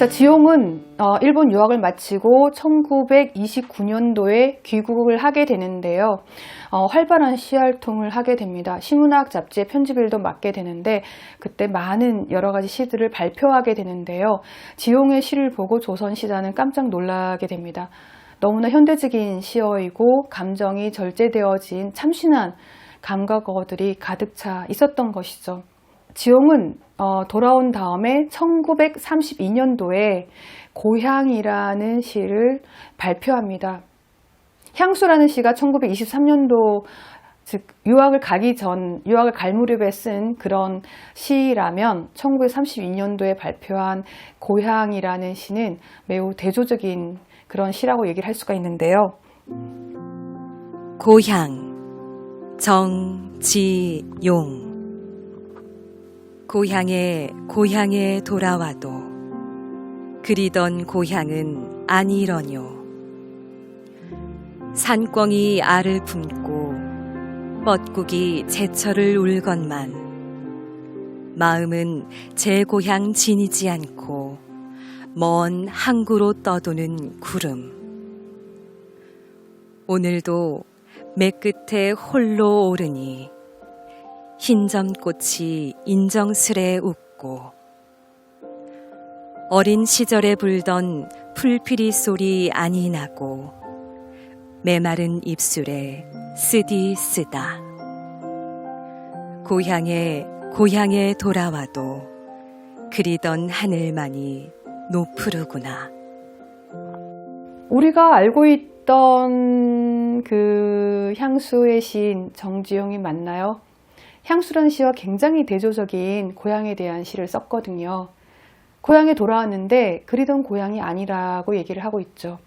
자, 지용은 일본 유학을 마치고 1929년도에 귀국을 하게 되는데요. 활발한 시 활동을 하게 됩니다. 시문학 잡지의 편집일도 맡게 되는데 그때 많은 여러 가지 시들을 발표하게 되는데요. 지용의 시를 보고 조선시자는 깜짝 놀라게 됩니다. 너무나 현대적인 시어이고 감정이 절제되어진 참신한 감각어들이 가득 차 있었던 것이죠. 지용은 돌아온 다음에 1932년도에 고향이라는 시를 발표합니다. 향수라는 시가 1923년도, 즉 유학을 갈 무렵에 쓴 그런 시라면 1932년도에 발표한 고향이라는 시는 매우 대조적인 그런 시라고 얘기를 할 수가 있는데요. 고향, 정지용. 고향에 돌아와도 그리던 고향은 아니러뇨. 산꿩이 알을 품고 뻗국이 제철을 울건만 마음은 제 고향 지니지 않고 먼 항구로 떠도는 구름. 오늘도 매끝에 홀로 오르니 흰점꽃이 인정스레 웃고 어린 시절에 불던 풀피리 소리 아니 나고 메마른 입술에 쓰디 쓰다. 고향에 돌아와도 그리던 하늘만이 노푸르구나. 우리가 알고 있던 그 향수의 시인 정지용이 맞나요? 향수라는 시와 굉장히 대조적인 고향에 대한 시를 썼거든요. 고향에 돌아왔는데 그리던 고향이 아니라고 얘기를 하고 있죠.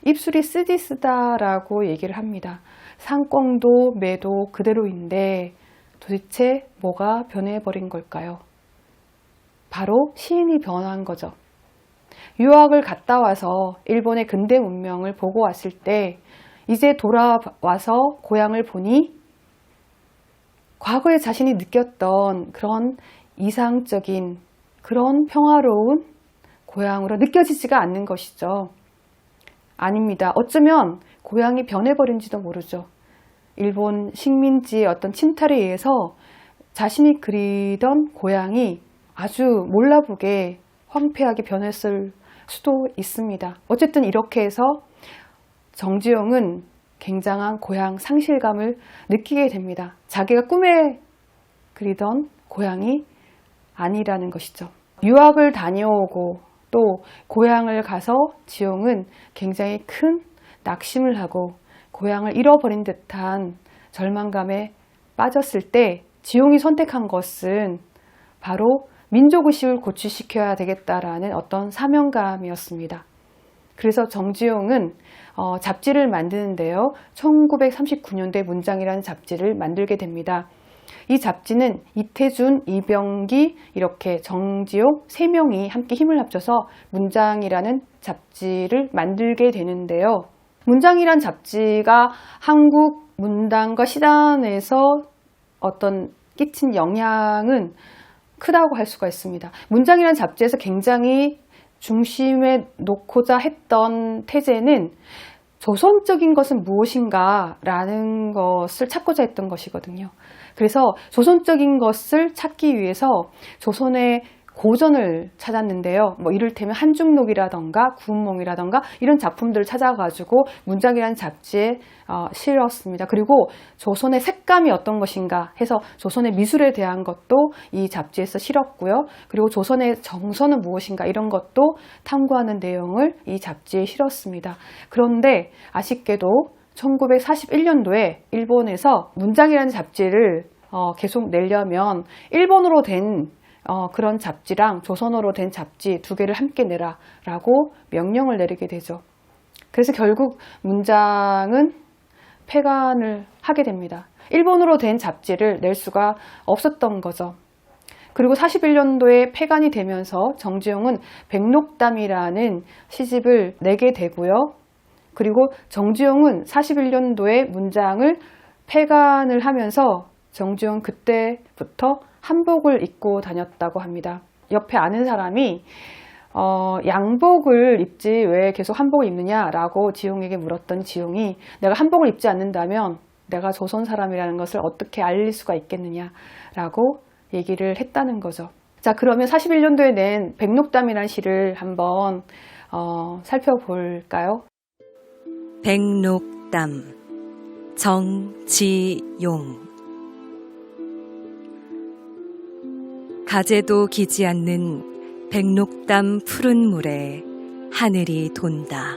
입술이 쓰디 쓰다라고 얘기를 합니다. 산꿩도 매도 그대로인데 도대체 뭐가 변해버린 걸까요? 바로 시인이 변한 거죠. 유학을 갔다 와서 일본의 근대 문명을 보고 왔을 때 이제 돌아와서 고향을 보니 과거에 자신이 느꼈던 그런 이상적인 그런 평화로운 고향으로 느껴지지가 않는 것이죠. 아닙니다. 어쩌면 고향이 변해버린지도 모르죠. 일본 식민지의 어떤 침탈에 의해서 자신이 그리던 고향이 아주 몰라보게 황폐하게 변했을 수도 있습니다. 어쨌든 이렇게 해서 정지용은 굉장한 고향 상실감을 느끼게 됩니다. 자기가 꿈에 그리던 고향이 아니라는 것이죠. 유학을 다녀오고 또 고향을 가서 지용은 굉장히 큰 낙심을 하고 고향을 잃어버린 듯한 절망감에 빠졌을 때 지용이 선택한 것은 바로 민족의식을 고취시켜야 되겠다라는 어떤 사명감이었습니다. 그래서 정지용은 잡지를 만드는데요. 1939년도에 문장이라는 잡지를 만들게 됩니다. 이 잡지는 이태준, 이병기, 이렇게 정지용 3명이 함께 힘을 합쳐서 문장이라는 잡지를 만들게 되는데요. 문장이란 잡지가 한국 문단과 시단에서 어떤 끼친 영향은 크다고 할 수가 있습니다. 문장이란 잡지에서 굉장히 중심에 놓고자 했던 태제는 조선적인 것은 무엇인가 라는 것을 찾고자 했던 것이거든요. 그래서 조선적인 것을 찾기 위해서 조선의 고전을 찾았는데요. 이를테면 한중록이라던가 구운몽이라던가 이런 작품들을 찾아가지고 문장이라는 잡지에 실었습니다. 그리고 조선의 색감이 어떤 것인가 해서 조선의 미술에 대한 것도 이 잡지에서 실었고요. 그리고 조선의 정서는 무엇인가 이런 것도 탐구하는 내용을 이 잡지에 실었습니다. 그런데 아쉽게도 1941년도에 일본에서 문장이라는 잡지를 계속 내려면 일본어로 된 그런 잡지랑 조선어로 된 잡지 2개를 함께 내라 라고 명령을 내리게 되죠. 그래서 결국 문장은 폐간을 하게 됩니다. 일본어로 된 잡지를 낼 수가 없었던 거죠. 그리고 41년도에 폐간이 되면서 정지용은 백록담이라는 시집을 내게 되고요. 그리고 정지용은 41년도에 문장을 폐간을 하면서 정지용 그때부터 한복을 입고 다녔다고 합니다. 옆에 아는 사람이 양복을 입지 왜 계속 한복을 입느냐라고 지용에게 물었던 지용이 내가 한복을 입지 않는다면 내가 조선 사람이라는 것을 어떻게 알릴 수가 있겠느냐라고 얘기를 했다는 거죠. 자, 그러면 41년도에 낸 백록담이라는 시를 한번 살펴볼까요? 백록담 정지용 가재도 기지 않는 백록담 푸른 물에 하늘이 돈다.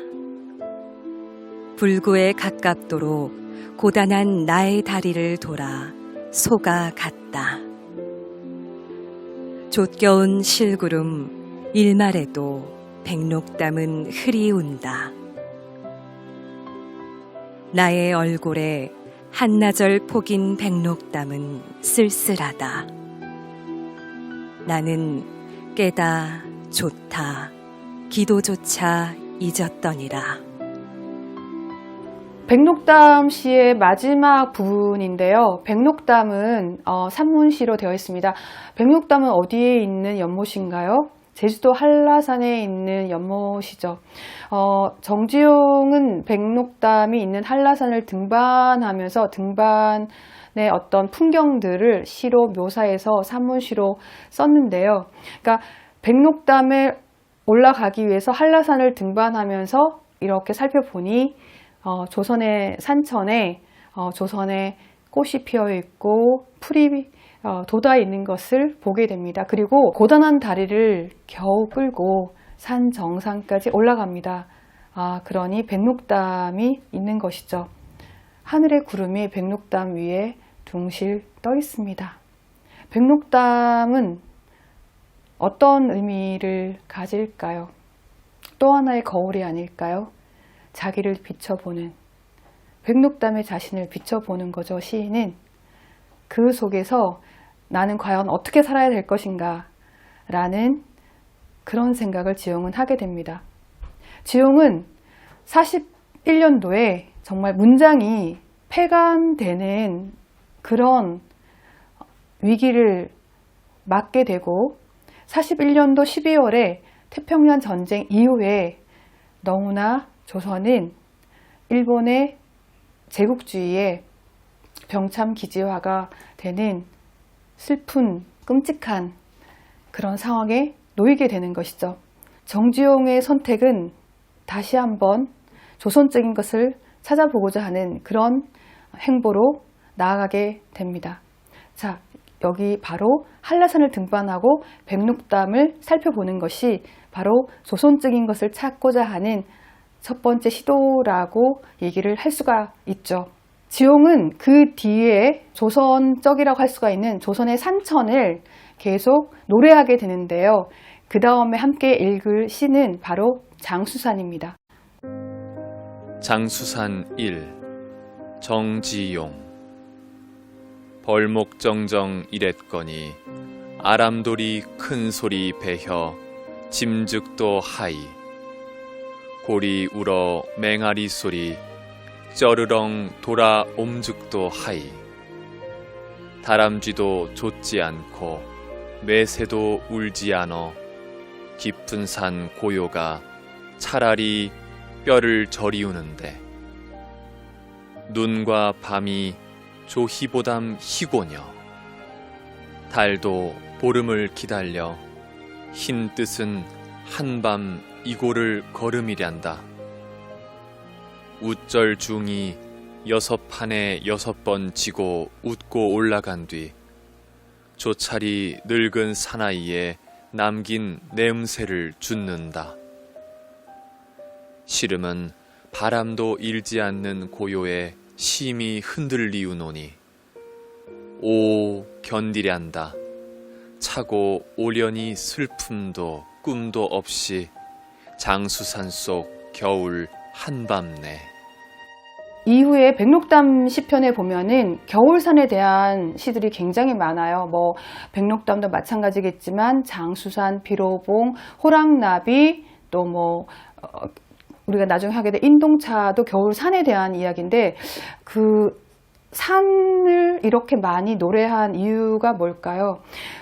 불구에 가깝도록 고단한 나의 다리를 돌아 소가 갔다. 좆겨운 실구름 일말에도 백록담은 흐리운다. 나의 얼굴에 한나절 폭인 백록담은 쓸쓸하다. 나는 깨다 좋다 기도조차 잊었더니라. 백록담 시의 마지막 부분인데요. 백록담은 산문시로 되어 있습니다. 백록담은 어디에 있는 연못인가요? 제주도 한라산에 있는 연못이죠. 정지용은 백록담이 있는 한라산을 등반하면서 등반의 어떤 풍경들을 시로 묘사해서 산문시로 썼는데요. 그러니까 백록담에 올라가기 위해서 한라산을 등반하면서 이렇게 살펴보니 조선의 산천에 조선의 꽃이 피어 있고 풀이 돋아 있는 것을 보게 됩니다. 그리고 고단한 다리를 겨우 끌고 산 정상까지 올라갑니다. 그러니 백록담이 있는 것이죠. 하늘의 구름이 백록담 위에 둥실 떠 있습니다. 백록담은 어떤 의미를 가질까요? 또 하나의 거울이 아닐까요? 자기를 비춰보는, 백록담의 자신을 비춰보는 거죠. 시인은 그 속에서 나는 과연 어떻게 살아야 될 것인가 라는 그런 생각을 지용은 하게 됩니다. 지용은 41년도에 정말 문장이 폐간되는 그런 위기를 맞게 되고 41년도 12월에 태평양 전쟁 이후에 너무나 조선은 일본의 제국주의의 병참기지화가 되는 슬픈 끔찍한 그런 상황에 놓이게 되는 것이죠. 정지용의 선택은 다시 한번 조선적인 것을 찾아보고자 하는 그런 행보로 나아가게 됩니다. 자, 여기 바로 한라산을 등반하고 백록담을 살펴보는 것이 바로 조선적인 것을 찾고자 하는 첫 번째 시도라고 얘기를 할 수가 있죠. 지용은 그 뒤에 조선적이라고 할 수가 있는 조선의 산천을 계속 노래하게 되는데요. 그 다음에 함께 읽을 시는 바로 장수산입니다. 장수산 1 정지용 벌목정정 이랬거니 아람돌이 큰소리 배혀 짐즉도 하이 고리 울어 맹아리 소리 쩌르렁 돌아 옴죽도 하이 다람쥐도 좇지 않고 매새도 울지 않어 깊은 산 고요가 차라리 뼈를 저리우는데 눈과 밤이 조희보담 희고녀 달도 보름을 기다려 흰 뜻은 한밤 이고를 걸음이란다. 웃절 중이 6판에 6번 지고 웃고 올라간 뒤 조차리 늙은 사나이에 남긴 내음새를 줍는다. 시름은 바람도 일지 않는 고요에 심히 흔들리우노니 오 견디련다. 차고 오려니 슬픔도 꿈도 없이 장수산 속 겨울 한밤내. 이후에 백록담 시편에 보면은 겨울산에 대한 시들이 굉장히 많아요. 백록담도 마찬가지겠지만 장수산, 비로봉, 호랑나비, 또 우리가 나중에 하게 될 인동차도 겨울산에 대한 이야기인데 그 산을 이렇게 많이 노래한 이유가 뭘까요?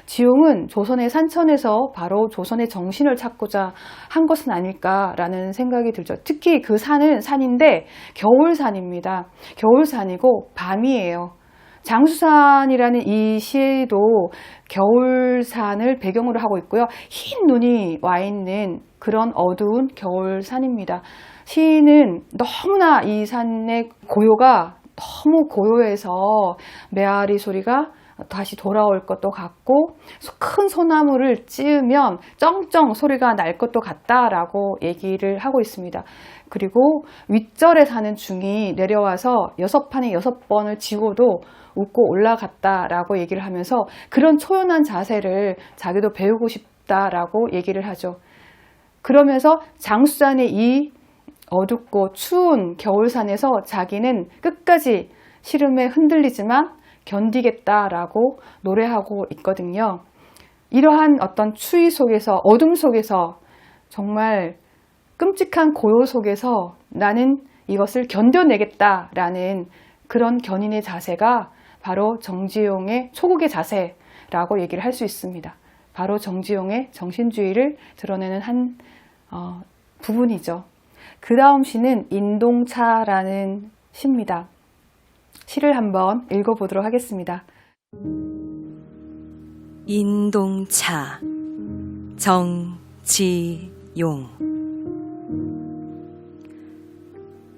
지용은 조선의 산천에서 바로 조선의 정신을 찾고자 한 것은 아닐까라는 생각이 들죠. 특히 그 산은 산인데 겨울산입니다. 겨울산이고 밤이에요. 장수산이라는 이 시에도 겨울산을 배경으로 하고 있고요. 흰 눈이 와 있는 그런 어두운 겨울산입니다. 시인은 너무나 이 산의 고요가 너무 고요해서 메아리 소리가 다시 돌아올 것도 같고 큰 소나무를 찧으면 쩡쩡 소리가 날 것도 같다라고 얘기를 하고 있습니다. 그리고 윗절에 사는 중이 내려와서 6판에 6번을 지고도 웃고 올라갔다라고 얘기를 하면서 그런 초연한 자세를 자기도 배우고 싶다라고 얘기를 하죠. 그러면서 장수산의 이 어둡고 추운 겨울산에서 자기는 끝까지 시름에 흔들리지만 견디겠다라고 노래하고 있거든요. 이러한 어떤 추위 속에서, 어둠 속에서, 정말 끔찍한 고요 속에서 나는 이것을 견뎌내겠다라는 그런 견인의 자세가 바로 정지용의 초국의 자세라고 얘기를 할 수 있습니다. 바로 정지용의 정신주의를 드러내는 한 부분이죠. 그 다음 시는 인동차라는 시입니다. 시를 한번 읽어보도록 하겠습니다. 인동차 정지용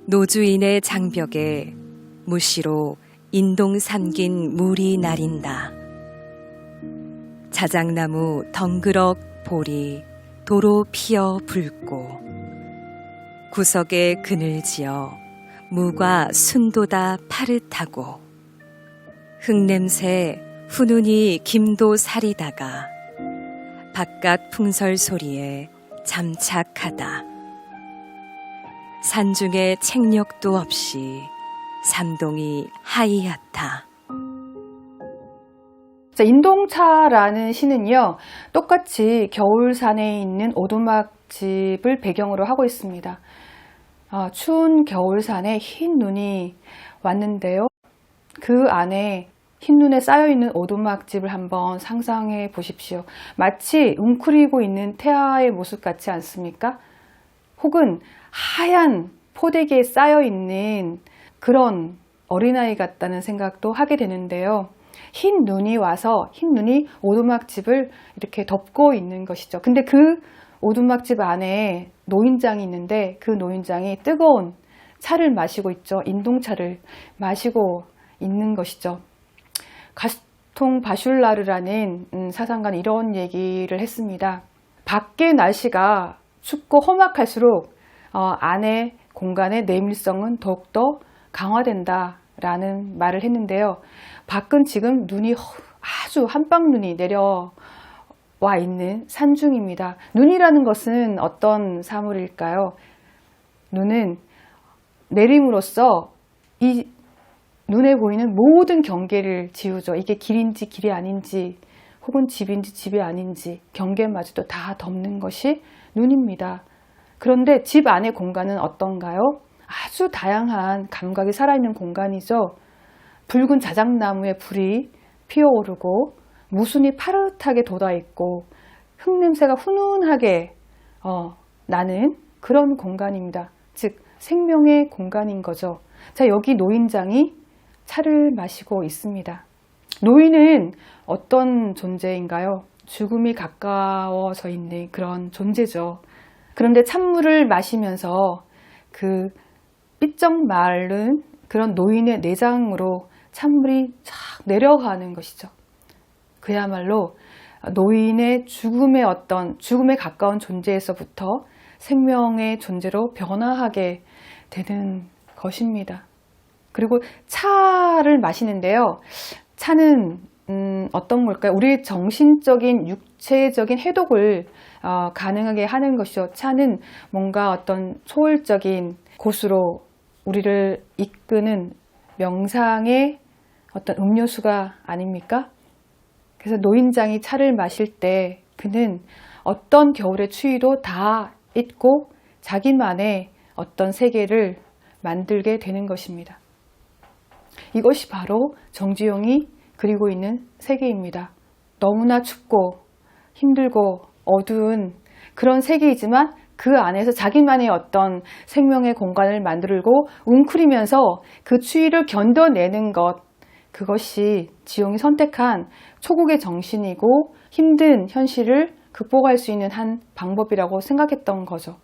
노주인의 장벽에 무시로 인동 삼긴 물이 나린다. 자작나무 덩그럭 볼이 도로 피어 붉고 구석에 그늘지어 무가 순도다 파릇하고 흙냄새 훈훈이 김도 사리다가 바깥 풍설 소리에 잠착하다. 산중에 책력도 없이 삼동이 하이하다. 자, 인동차라는 시는요, 똑같이 겨울산에 있는 오두막집을 배경으로 하고 있습니다. 추운 겨울산에 흰 눈이 왔는데요. 그 안에 흰 눈에 쌓여있는 오두막집을 한번 상상해 보십시오. 마치 웅크리고 있는 태아의 모습 같지 않습니까? 혹은 하얀 포대기에 쌓여있는 그런 어린아이 같다는 생각도 하게 되는데요. 흰 눈이 와서 흰 눈이 오두막집을 이렇게 덮고 있는 것이죠. 근데 그 오두막집 안에 노인장이 있는데 그 노인장이 뜨거운 차를 마시고 있죠. 인동차를 마시고 있는 것이죠. 가스통 바슐라르라는 사상가는 이런 얘기를 했습니다. 밖의 날씨가 춥고 험악할수록 안의 공간의 내밀성은 더욱더 강화된다라는 말을 했는데요. 밖은 지금 눈이 아주 한방눈이 내려와 있는 산중입니다. 눈이라는 것은 어떤 사물일까요? 눈은 내림으로써 이 눈에 보이는 모든 경계를 지우죠. 이게 길인지 길이 아닌지 혹은 집인지 집이 아닌지 경계마저도 다 덮는 것이 눈입니다. 그런데 집 안의 공간은 어떤가요? 아주 다양한 감각이 살아있는 공간이죠. 붉은 자작나무에 불이 피어오르고 무순이 파릇하게 돋아있고 흙냄새가 훈훈하게 나는 그런 공간입니다. 즉 생명의 공간인 거죠. 자, 여기 노인장이 차를 마시고 있습니다. 노인은 어떤 존재인가요? 죽음이 가까워져 있는 그런 존재죠. 그런데 찬물을 마시면서 그 삐쩍 마른 그런 노인의 내장으로 찬물이 쫙 내려가는 것이죠. 그야말로 노인의 죽음에 가까운 존재에서부터 생명의 존재로 변화하게 되는 것입니다. 그리고 차를 마시는데요. 차는 어떤 걸까요? 우리의 정신적인, 육체적인 해독을 가능하게 하는 것이죠. 차는 뭔가 어떤 초월적인 곳으로 우리를 이끄는 명상의 어떤 음료수가 아닙니까? 그래서 노인장이 차를 마실 때 그는 어떤 겨울의 추위도 다 잊고 자기만의 어떤 세계를 만들게 되는 것입니다. 이것이 바로 정지용이 그리고 있는 세계입니다. 너무나 춥고 힘들고 어두운 그런 세계이지만 그 안에서 자기만의 어떤 생명의 공간을 만들고 웅크리면서 그 추위를 견뎌내는 것, 그것이 지용이 선택한 초국의 정신이고 힘든 현실을 극복할 수 있는 한 방법이라고 생각했던 거죠.